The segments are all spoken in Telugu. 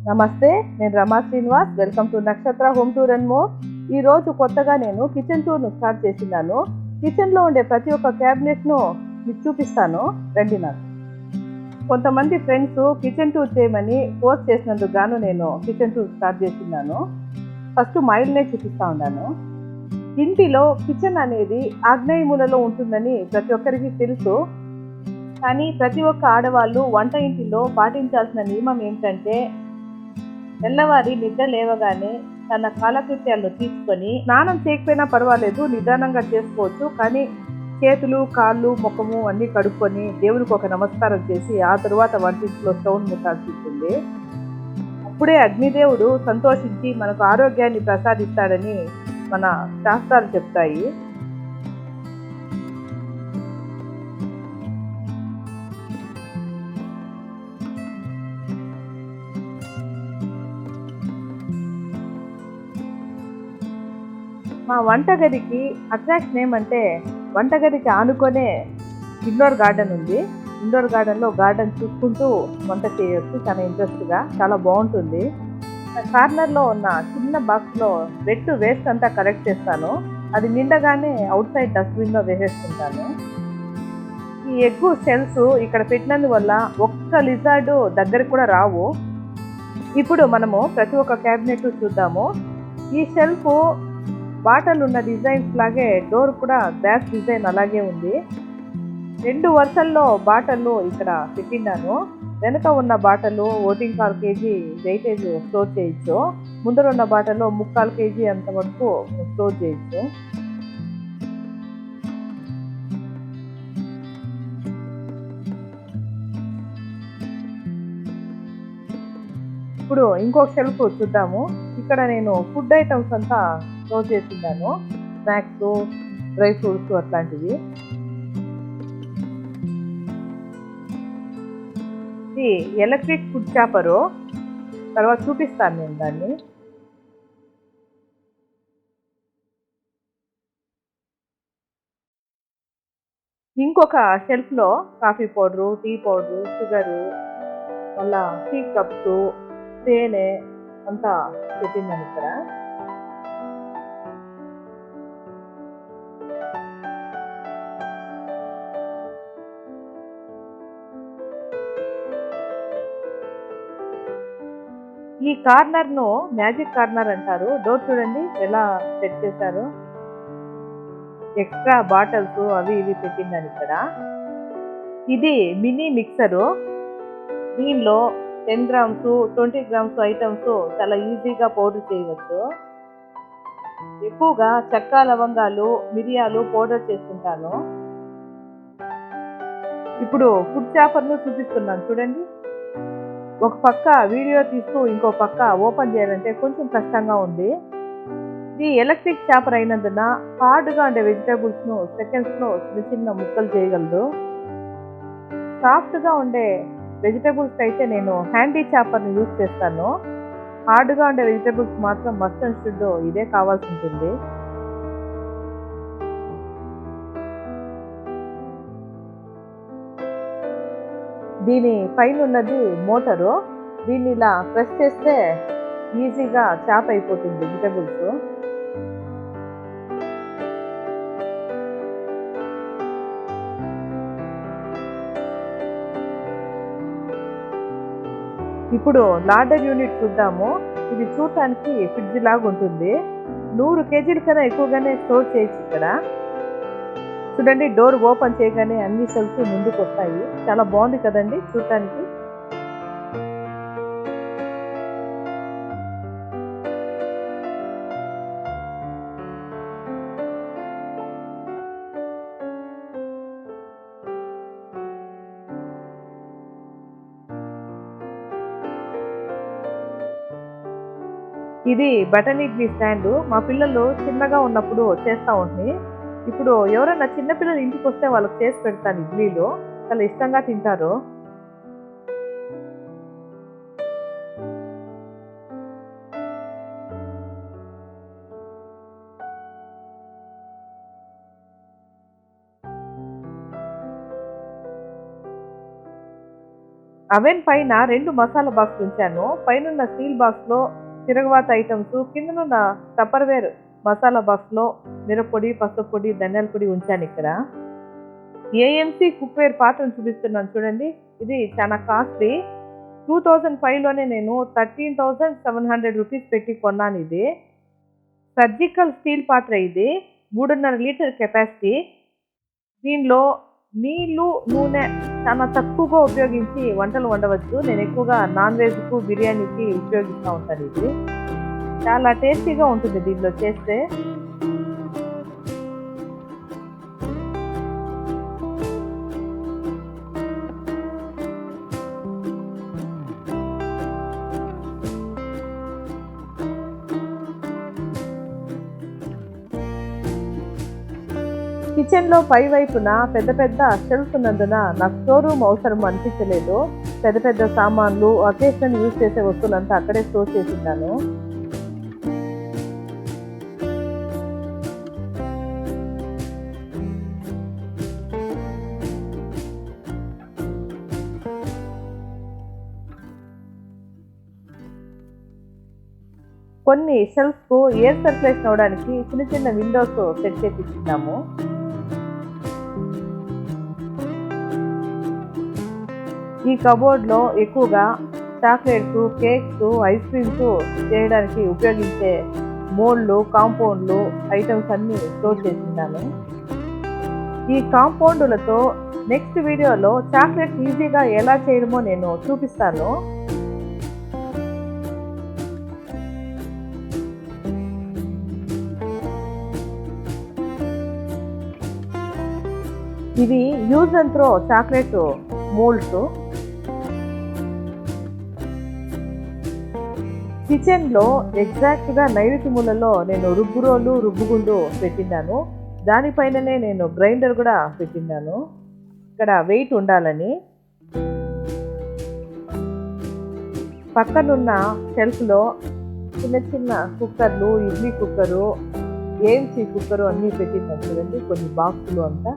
నమస్తే, నేను రమా శ్రీనివాస్. వెల్కమ్ టు నక్షత్ర హోమ్ టూర్ అండ్ మోర్. ఈరోజు కొత్తగా నేను కిచెన్ టూర్ను స్టార్ట్ చేసినాను. కిచెన్లో ఉండే ప్రతి ఒక్క క్యాబినెట్ను మీకు చూపిస్తాను, రండి నాకు. కొంతమంది ఫ్రెండ్స్ కిచెన్ టూర్ చేయమని పోస్ట్ చేసినందుకు గాను నేను కిచెన్ టూర్ స్టార్ట్ చేసినాను. ఫస్ట్ మా ఇల్లునే చూపిస్తూ ఉన్నాను. ఇంటిలో కిచెన్ అనేది ఆగ్నేయ మూలలో ఉంటుందని ప్రతి ఒక్కరికి తెలుసు. కానీ ప్రతి ఒక్క ఆడవాళ్ళు వంట ఇంటిలో పాటించాల్సిన నియమం ఏంటంటే, తెల్లవారి నిద్ర లేవగానే తన కాలకృత్యాలను తీసుకొని స్నానం చేయకపోయినా పర్వాలేదు, నిదానంగా చేసుకోవచ్చు. కానీ చేతులు, కాళ్ళు, ముఖము అన్నీ కడుక్కొని దేవుడికి ఒక నమస్కారం చేసి ఆ తరువాత వంటింట్లో స్టవ్ ముట్టాల్సి ఉంటుంది. అప్పుడే అగ్నిదేవుడు సంతోషించి మనకు ఆరోగ్యాన్ని ప్రసాదిస్తాడని మన శాస్త్రాలు చెప్తాయి. మా వంటగదికి అట్రాక్షన్ ఏమంటే, వంటగదికి ఆనుకొనే ఇండోర్ గార్డెన్ ఉంది. ఇండోర్ గార్డెన్లో గార్డెన్ చూసుకుంటూ వంట చేయొచ్చు. చాలా ఇంట్రెస్ట్గా, చాలా బాగుంటుంది. కార్నర్లో ఉన్న చిన్న బాక్స్లో వేస్ట్ అంతా కలెక్ట్ చేస్తాను. అది నిండగానే అవుట్ సైడ్ డస్ట్బిన్లో వేసేసుకుంటాను. ఈ ఎగ్గు షెల్స్ ఇక్కడ పెట్టినందువల్ల ఒక్క లిజార్డు దగ్గరికి కూడా రావు. ఇప్పుడు మనము ప్రతి ఒక్క క్యాబినెట్ చూద్దాము. ఈ షెల్ఫ్ బాటలు ఉన్న డిజైన్స్ లాగే డోర్ కూడా గ్లాస్ డిజైన్ అలాగే ఉంది. 2 వరుసల్లో బాటలు ఇక్కడ పెట్టినాను. వెనుక ఉన్న బాటలు 1.25 kg వెయిటేజ్ స్టోర్ చేయొచ్చు. ముందర ఉన్న బాటలో 3/4 kg అంత వరకు స్టోర్ చేయొచ్చు. ఇప్పుడు ఇంకొక షెల్ఫ్ చూద్దాము. ఇక్కడ నేను ఫుడ్ ఐటమ్స్ అంతా స్టోర్ చేస్తున్నాను. స్నాక్స్, డ్రై ఫ్రూట్స్ అట్లాంటివి. ఇది ఎలక్ట్రిక్ ఫుడ్ చాపరు, తర్వాత చూపిస్తాను నేను దాన్ని. ఇంకొక షెల్ఫ్లో coffee powder, tea powder, sugar, మళ్ళా టీ కప్స్, తేనె అంతా పెట్టిందని ఇక్కడ. ఈ కార్నర్ను మ్యాజిక్ కార్నర్ అంటారు. డోర్ చూడండి ఎలా సెట్ చేశారు. ఎక్స్ట్రా బాటిల్స్ అవి ఇవి పెట్టిందని ఇక్కడ. ఇది మినీ మిక్సరు. దీనిలో 10 grams, 20 grams ఐటమ్స్ చాలా ఈజీగా పౌడర్ చేయవచ్చు. ఎక్కువగా చెక్క, లవంగాలు, మిరియాలు పౌడర్ చేసుకుంటాను. ఇప్పుడు ఫుడ్ చాపర్ను చూపిస్తున్నాను చూడండి. ఒక పక్క వీడియో తీస్తూ ఇంకో పక్క ఓపెన్ చేయాలంటే కొంచెం కష్టంగా ఉంది. ఇది ఎలక్ట్రిక్ చాపర్ అయినందున హార్డ్గా ఉండే వెజిటేబుల్స్ను సెకండ్స్లో చిన్న చిన్న ముక్కలు చేయగలదు. సాఫ్ట్గా ఉండే వెజిటేబుల్స్ అయితే నేను హ్యాండీ చాపర్ని యూజ్ చేస్తాను. హార్డ్గా ఉండే వెజిటేబుల్స్ మాత్రం మస్ట్ అండ్ షుడ్ ఇదే కావాల్సి ఉంటుంది. దీని పైన ఉన్నది మోటరు. దీన్ని ఇలా ప్రెస్ చేస్తే ఈజీగా చాప్ అయిపోతుంది వెజిటేబుల్స్. ఇప్పుడు లార్డర్ యూనిట్ చూద్దాము. ఇది చూడటానికి ఫ్రిడ్జ్ లాగా ఉంటుంది. 100 kg కన్నా ఎక్కువగానే స్టోర్ చేయొచ్చు ఇక్కడ. చూడండి, డోర్ ఓపెన్ చేయగానే అన్ని షెల్ఫ్స్ ముందుకు వస్తాయి. చాలా బాగుంది కదండి చూడటానికి. ఇది బటన్ ఇడ్లీ స్టాండ్. మా పిల్లలు చిన్నగా ఉన్నప్పుడు చేస్తూ ఉంటుంది. ఇప్పుడు ఎవరైనా చిన్నపిల్లలు ఇంటికి వస్తే వాళ్ళకి చేసి పెడతాను ఇడ్లీలు. చాలా ఇష్టంగా తింటారు. అవెన్ పైన 2 మసాలా బాక్స్ ఉంచాను. పైనున్న స్టీల్ బాక్స్లో తిరగవాత ఐటమ్స్, కిందనున్న టప్పర్వేర్ మసాలా బాక్స్లో మిరప్పొడి, పసుపు పొడి, ధనియాల పొడి ఉంచాను. ఇక్కడ ఏఎంసీ కుక్వేర్ పాత్రను చూపిస్తున్నాను చూడండి. ఇది చాలా కాస్ట్లీ. 2005లోనే నేను 13,700 రూపీస్ పెట్టి కొన్నాను. ఇది సర్జికల్ స్టీల్ పాత్ర. ఇది 3.5 లీటర్ కెపాసిటీ. దీనిలో నీళ్లు, నూనె చాలా తక్కువగా ఉపయోగించి వంటలు వండవచ్చు. నేను ఎక్కువగా నాన్ వెజ్కు, బిర్యానీకి ఉపయోగిస్తూ ఉంటాను. ఇది చాలా టేస్టీగా ఉంటుంది దీనిలో చేస్తే. కిచెన్లో పై వైపున పెద్ద పెద్ద షెల్ఫ్స్ ఉన్నందున నాకు స్టోర్ రూమ్ అవసరం అనిపించలేదు. పెద్ద పెద్ద సామాన్లు, అకేషన్ యూజ్ చేసే వస్తువులంతా అక్కడే స్టోర్ చేసిందాను. కొన్ని షెల్ఫ్స్కు ఎయిర్ సర్క్యులేషన్ అవడానికి చిన్న చిన్న విండోస్ సెట్ చేపించుకున్నాము. ఈ కబోర్డ్లో ఎక్కువగా చాక్లెట్స్, కేక్స్, ఐస్ క్రీమ్స్ చేయడానికి ఉపయోగించే మోల్డ్లు, కాంపౌండ్లు ఐటమ్స్ అన్నీ స్టోర్ చేస్తున్నాను. ఈ కాంపౌండ్లతో నెక్స్ట్ వీడియోలో చాక్లెట్స్ ఈజీగా ఎలా చేయడమో నేను చూపిస్తాను. ఇవి use and throw chocolate moulds. కిచెన్లో ఎగ్జాక్ట్గా నైరుతి మూలలో నేను రుబ్బురోలు, రుబ్బుగుండు పెట్టినాను. దానిపైననే నేను గ్రైండర్ కూడా పెట్టినాను, ఇక్కడ వెయిట్ ఉండాలని. పక్కనున్న షెల్ఫ్లో చిన్న చిన్న కుక్కర్లు, ఇడ్లీ కుక్కరు, ఏఎంసీ కుక్కరు అన్నీ పెట్టినాను చూడండి, కొన్ని బాక్సులు అంతా.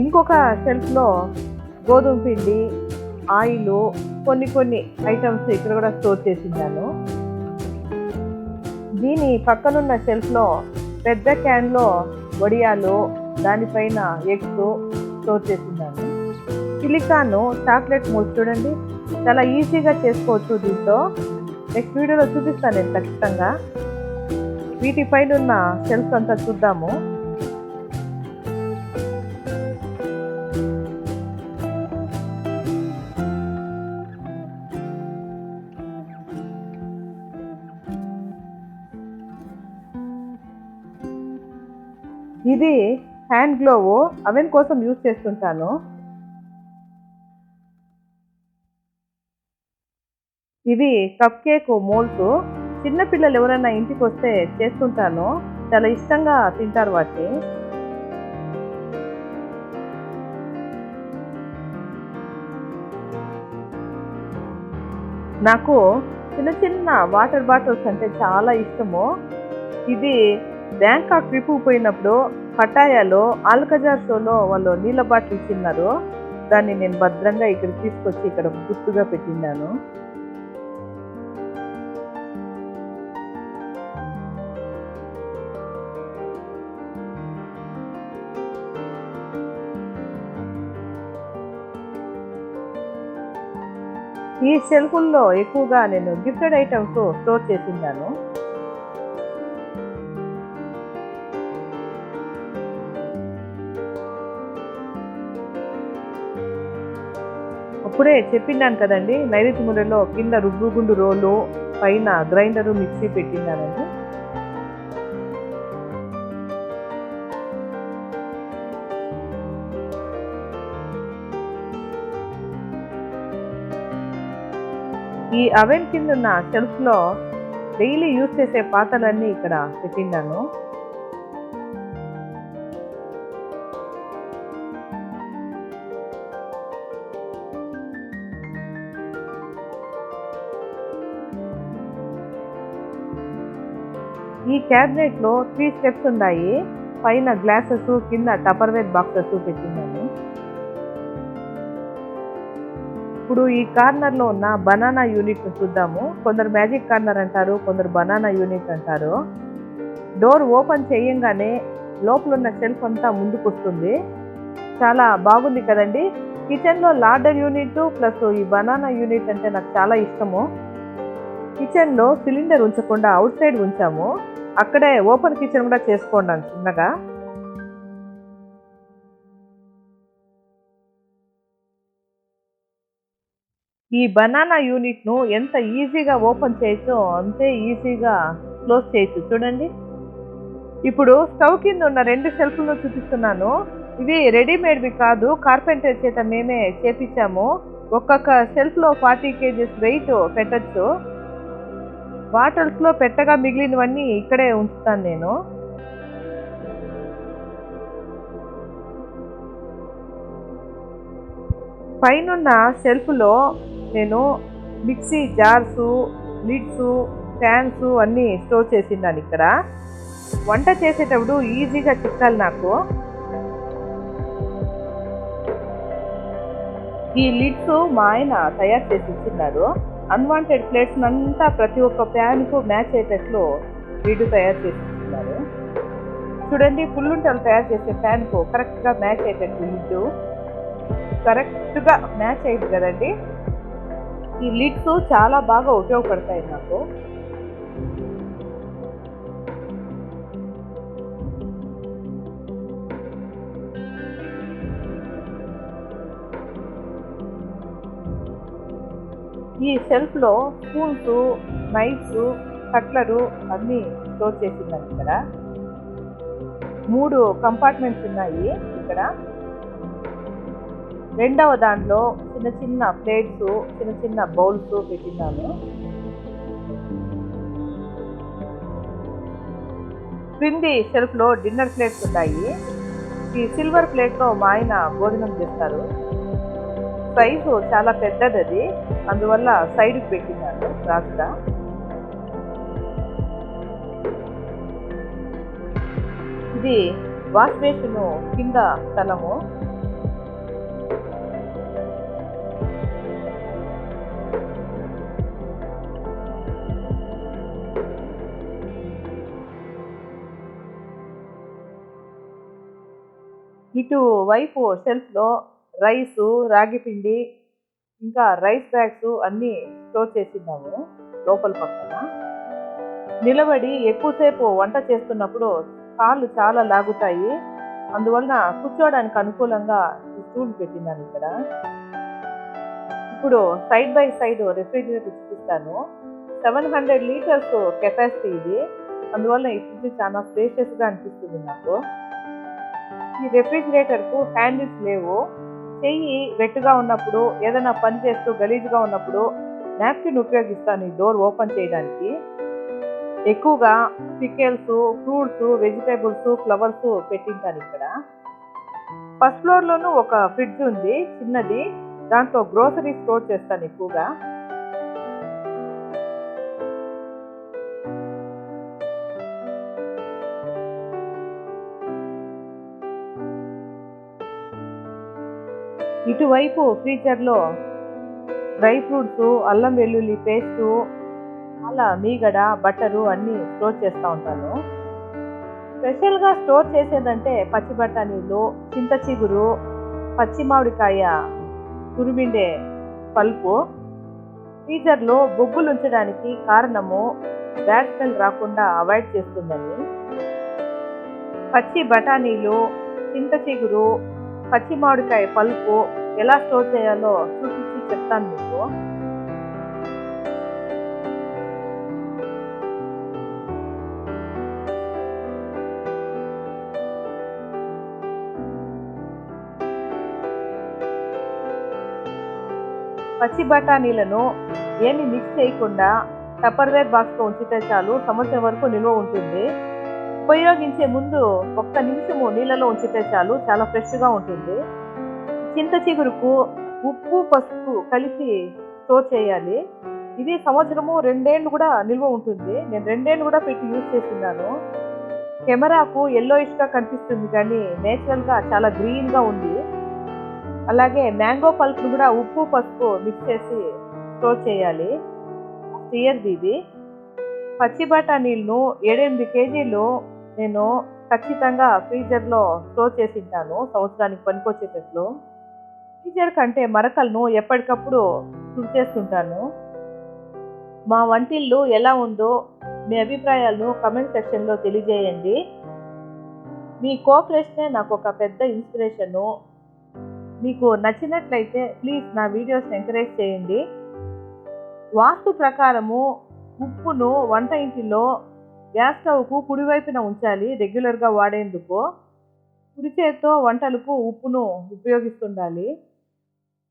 ఇంకొక షెల్ఫ్లో గోధుమ పిండి, ఆయిల్, కొన్ని ఐటమ్స్ ఇక్కడ కూడా స్టోర్ చేసిందాను. దీని పక్కనున్న షెల్ఫ్లో పెద్ద క్యాన్లో వడియాలు, దానిపైన ఎగ్స్ స్టోర్ చేసిందాను. సిలికాను చాక్లెట్ మోల్డ్ చూడండి, చాలా ఈజీగా చేసుకోవచ్చు దీంతో. నెక్స్ట్ వీడియోలో చూపిస్తాను నేను ఖచ్చితంగా. వీటిపైన ఉన్న షెల్ఫ్ అంతా చూద్దాము. ఇది హ్యాండ్ గ్లోవ్, అవెన్ కోసం యూజ్ చేస్తుంటాను. ఇవి కప్ కేక్ మోల్డ్స్. చిన్నపిల్లలు ఎవరైనా ఇంటికి వస్తే చేస్తుంటాను, చాలా ఇష్టంగా తింటారు వాటిని. నాకు చిన్న చిన్న వాటర్ బాటిల్స్ అంటే చాలా ఇష్టము. ఇది బ్యాంకాక్ ట్రిప్ పోయినప్పుడు పటాయాలో ఆల్కజార్ షోలో వాళ్ళు నీళ్ళ బాటిల్ ఇచ్చిన్నారు. దాన్ని నేను భద్రంగా ఇక్కడ తీసుకొచ్చి ఇక్కడ గుర్తుగా పెట్టినాను. ఈ షెల్ఫుల్లో ఎక్కువగా నేను గిఫ్టెడ్ ఐటమ్స్ స్టోర్ చేసిందాను. అప్పుడే చెప్పినాను కదండి, నైరుతి మూలలో కింద రుబ్బుగుండు రోలు, పైన గ్రైండరు, మిక్సీ పెట్టినానండి. ఈ అవెన్ కింద ఉన్న షెల్ఫ్లో డైలీ యూజ్ చేసే పాత్రలన్నీ ఇక్కడ పెట్టినాను. ఈ క్యాబినెట్లో 3 స్టెప్స్ ఉన్నాయి. పైన గ్లాసెస్, కింద టపర్వేర్ బాక్సెస్ పెట్టినాను. ఇప్పుడు ఈ కార్నర్లో ఉన్న బనానా యూనిట్ని చూద్దాము. కొందరు మ్యాజిక్ కార్నర్ అంటారు, కొందరు బనానా యూనిట్ అంటారు. డోర్ ఓపెన్ చేయంగానే లోపల ఉన్న షెల్ఫ్ అంతా ముందుకు వస్తుంది. చాలా బాగుంది కదండి. కిచెన్లో లార్డర్ యూనిట్ ప్లస్ ఈ బనానా యూనిట్ అంటే నాకు చాలా ఇష్టము. కిచెన్లో సిలిండర్ ఉంచకుండా అవుట్ సైడ్ ఉంచాము. అక్కడే ఓపెన్ కిచెన్ కూడా చేసుకున్నాను చిన్నగా. ఈ బనానా యూనిట్ను ఎంత ఈజీగా ఓపెన్ చేయొచ్చో అంతే ఈజీగా క్లోజ్ చేయొచ్చు. చూడండి, ఇప్పుడు స్టవ్ కింద ఉన్న 2 షెల్ఫ్లను చూపిస్తున్నాను. ఇవి రెడీమేడ్వి కాదు, కార్పెంటర్ చేత మేమే చేపించాము. ఒక్కొక్క షెల్ఫ్లో 40 kgs వెయిట్ పెట్టచ్చు. బాటిల్స్లో పెట్టగా మిగిలినవన్నీ ఇక్కడే ఉంచుతాను నేను. పైనున్న షెల్ఫ్లో నేను మిక్సీ జార్సు, లిడ్స్, ఫ్యాన్స్ అన్నీ స్టోర్ చేసిన్నాను. ఇక్కడ వంట చేసేటప్పుడు ఈజీగా చిక్కాలి నాకు. ఈ లిడ్స్ మా ఆయన తయారు చేసి ఇచ్చిన్నారు. అన్వాంటెడ్ ప్లేట్స్ అంతా ప్రతి ఒక్క ప్యాన్కు మ్యాచ్ అయ్యేటట్లు లిడ్ తయారు చేసి ఇచ్చిన్నారు. చూడండి, పుల్లుంటలు తయారు చేసే ప్యాన్కు కరెక్ట్గా మ్యాచ్ అయ్యేటట్లు లిడ్ కరెక్ట్గా మ్యాచ్ అయ్యింది కదండి. ఈ లిడ్స్ చాలా బాగా ఉపయోగపడతాయి నాకు. ఈ షెల్ఫ్లో స్పూన్స్, నైఫ్స్, కట్లరు అన్నీ స్టోర్ చేసిందని. ఇక్కడ 3 కంపార్ట్మెంట్స్ ఉన్నాయి. ఇక్కడ రెండవ దాంట్లో చిన్న చిన్న ప్లేట్స్, చిన్న చిన్న బౌల్స్ పెట్టినాను. క్రింది షెల్ఫ్లో డిన్నర్ ప్లేట్స్ ఉన్నాయి. ఈ సిల్వర్ ప్లేట్లో మా ఆయన భోజనం చేస్తారు. సైజు చాలా పెద్దది అది, అందువల్ల సైడ్కి పెట్టినాను రాస్తా. ఇది వాష్ బేసిన్ కింద స్థలము. ఇటు వైపు షెల్ఫ్లో రైసు, రాగి పిండి, ఇంకా రైస్ బ్యాగ్స్ అన్నీ స్టోర్ చేసినాము. లోపల పక్కన నిలబడి ఎక్కువసేపు వంట చేస్తున్నప్పుడు కాళ్ళు చాలా లాగుతాయి. అందువలన కూర్చోడానికి అనుకూలంగా ఈ స్టూల్ పెట్టినాను ఇక్కడ. ఇప్పుడు సైడ్ బై సైడ్ రెఫ్రిజిరేటర్ చూపిస్తాను. 700 లీటర్స్ కెపాసిటీ ఇది, అందువల్ల ఈ ఫ్రిడ్జ్ చాలా స్పేషియస్గా అనిపిస్తుంది నాకు. ఈ రెఫ్రిజిరేటర్కు హ్యాండిల్స్ లేవు. చెయ్యి వెట్టుగా ఉన్నప్పుడు, ఏదైనా పని చేస్తూ గలీజ్గా ఉన్నప్పుడు నాప్కిన్ ఉపయోగిస్తాను ఈ డోర్ ఓపెన్ చేయడానికి. ఎక్కువగా పికెల్స్, ఫ్రూట్స్, వెజిటేబుల్స్, ఫ్లవర్స్ పెట్టింటాను ఇక్కడ. ఫస్ట్ ఫ్లోర్లోనూ ఒక ఫ్రిడ్జ్ ఉంది చిన్నది, దాంట్లో గ్రోసరీ స్టోర్ చేస్తాను ఎక్కువగా. ఇటువైపు ఫ్రీజర్లో డ్రై ఫ్రూట్స్, అల్లం వెల్లుల్లి పేస్టు, అలా మీగడ, బట్టరు అన్నీ స్టోర్ చేస్తూ ఉంటాను. స్పెషల్గా స్టోర్ చేసేదంటే పచ్చి బఠానీలు, చింత చిగురు, పచ్చి మామిడికాయ తురిమిండే పల్పు. ఫ్రీజర్లో బొగ్గులు ఉంచడానికి కారణము బ్యాడ్ స్మెల్ రాకుండా అవాయిడ్ చేస్తుందని. పచ్చి బఠానీలు, చింత చిగురు, పచ్చి మామిడికాయ పల్పు ఎలా స్టోర్ చేయాలో చూపించి చెప్తాను మీకు. పచ్చి బఠానీలను ఏమి మిక్స్ చేయకుండా టప్పర్వేర్ బాక్స్లో ఉంచితే చాలు, సంవత్సరం వరకు నిల్వ ఉంటుంది. ఉపయోగించే ముందు 1 నిమిషము నీళ్ళలో ఉంచితే చాలు, చాలా ఫ్రెష్గా ఉంటుంది. చింత చిగురుకు ఉప్పు, పసుపు కలిపి స్టోర్ చేయాలి. ఇది సంవత్సరము 2 ఏళ్ళు కూడా నిల్వ ఉంటుంది. నేను 2 ఏళ్ళు కూడా పెట్టి యూజ్ చేస్తున్నాను. కెమెరాకు ఎల్లోయిష్గా కనిపిస్తుంది కానీ నేచురల్గా చాలా గ్రీన్గా ఉంది. అలాగే మ్యాంగో పల్ప్ను కూడా ఉప్పు పసుపు మిక్స్ చేసి స్టోర్ చేయాలి. ఇయర్ది ఇది. పచ్చి బఠానీలను 7-8 కేజీలు నేను ఖచ్చితంగా ఫ్రీజర్లో స్టోర్ చేసి ఉంటాను, సంవత్సరానికి పనికొచ్చేటట్లు. ఫ్రీజర్ కంటే మరకలను ఎప్పటికప్పుడు తుడిచేస్తుంటాను. మా వంటిల్లు ఎలా ఉందో మీ అభిప్రాయాలను కమెంట్ సెక్షన్లో తెలియజేయండి. మీ కోఆపరేషనే నాకు ఒక పెద్ద ఇన్స్పిరేషను. మీకు నచ్చినట్లయితే ప్లీజ్ నా వీడియోస్ని ఎంకరేజ్ చేయండి. వాస్తు ప్రకారము ఉప్పును వంట ఇంటిలో గ్యాస్ స్టవ్కు కుడివైపున ఉంచాలి రెగ్యులర్గా వాడేందుకు. కుడి చేత్తో వంటలకు ఉప్పును ఉపయోగిస్తుండాలి.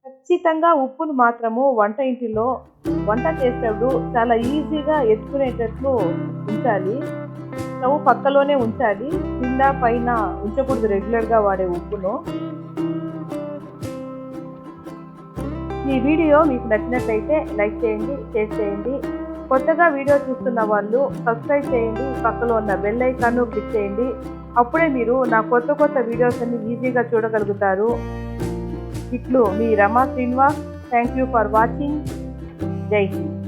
ఖచ్చితంగా ఉప్పును మాత్రము వంట ఇంటిలో వంట చేసేటప్పుడు చాలా ఈజీగా ఎత్తుకునేటట్లు ఉంచాలి. స్టవ్ పక్కలోనే ఉంచాలి, కింద పైన ఉంచకూడదు రెగ్యులర్గా వాడే ఉప్పును. ఈ వీడియో మీకు నచ్చినట్లయితే లైక్ చేయండి, షేర్ చేయండి. కొత్తగా వీడియో చూస్తున్న వాళ్ళు సబ్స్క్రైబ్ చేయండి, పక్కలో ఉన్న బెల్ ఐకాన్ను క్లిక్ చేయండి. అప్పుడే మీరు నా కొత్త వీడియోస్ అన్ని ఈజీగా చూడగలుగుతారు. ఇట్లు మీ Rama Srinivas. Thank you for watching. Jai Hind.